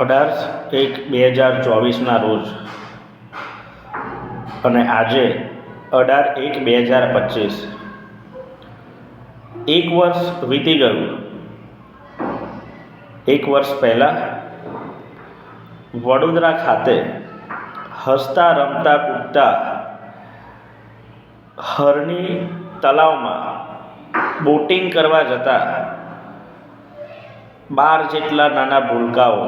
18/1/2024ના રોજ અને આજે 18/1/2025 એક વર્ષ વીતી ગયું. એક વર્ષ પહેલાં વડોદરા ખાતે હસતા રમતા કૂદતા હરણી તળાવમાં બોટિંગ કરવા જતા 12 જેટલા નાના ભૂલકાઓ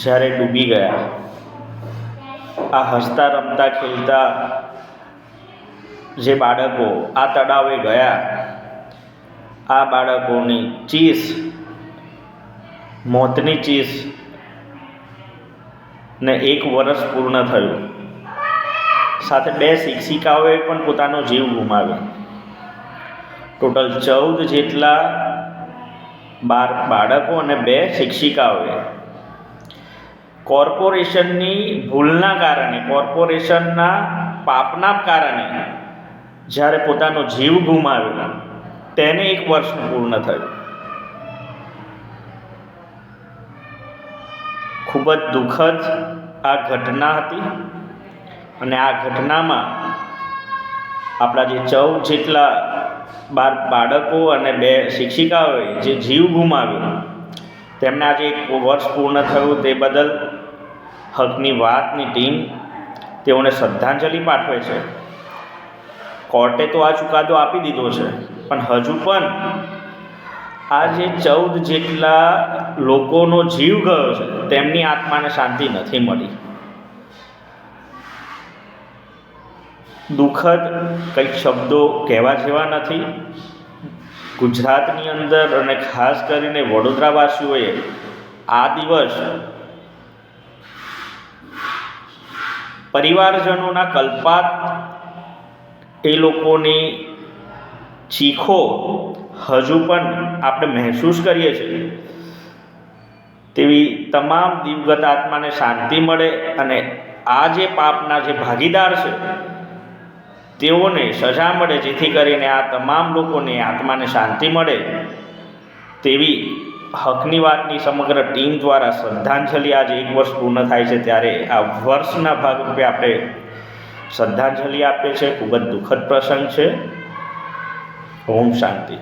જ્યારે ડૂબી ગયા. આ હસતા રમતા ખેલતા જે બાળકો આ તળાવે ગયા, આ બાળકોની ચીસ, મોતની ચીસ ને 1 વર્ષ પૂર્ણ થયું. સાથે 2 શિક્ષિકાઓએ પણ પોતાનો જીવ ગુમાવ્યો. ટોટલ 14 જેટલા 12 બાળકો અને 2 શિક્ષિકાઓએ કોર્પોરેશનની ભૂલના કારણે, કોર્પોરેશનના પાપના કારણે જ્યારે પોતાનો જીવ ગુમાવ્યો, તેને 1 વર્ષ પૂર્ણ થયું. ખૂબ જ દુઃખદ આ ઘટના હતી અને આ ઘટનામાં આપણા જે 14 જેટલા 12 બાળકો અને 2 શિક્ષિકાઓએ જે જીવ ગુમાવ્યો, તેમને આજે 1 વર્ષ પૂર્ણ થયું. તે બદલ હકની વાતની ટીમ તેઓને શ્રદ્ધાંજલિ પાઠવે છે. કોર્ટે તો આ ચુકાદો આપી દીધો છે, પણ હજુ પણ આ જે 14 જેટલા લોકોનો જીવ ગયો છે, તેમની આત્માને શાંતિ નથી મળી. દુઃખદ, કંઈક શબ્દો કહેવા જેવા નથી. ગુજરાતની અંદર અને ખાસ કરીને વડોદરાવાસીઓએ આ દિવસ પરિવારજનોના કલ્પાત, એ લોકોની ચીખો હજુ પણ આપણે મહેસૂસ કરીએ છીએ. તેવી તમામ દિવગત આત્માને શાંતિ મળે અને આ જે પાપના જે ભાગીદાર છે તેઓને સજા મળે, જેથી કરીને આ તમામ લોકોને આત્માને શાંતિ મળે. તેવી હકની વાતની સમગ્ર ટીમ દ્વારા શ્રદ્ધાંજલિ આજે 1 વર્ષ પૂર્ણ થાય છે, ત્યારે આ વર્ષના ભાગરૂપે આપણે શ્રદ્ધાંજલિ આપીએ છીએ. ખૂબ જ દુઃખદ પ્રસંગ છે. ઓમ શાંતિ.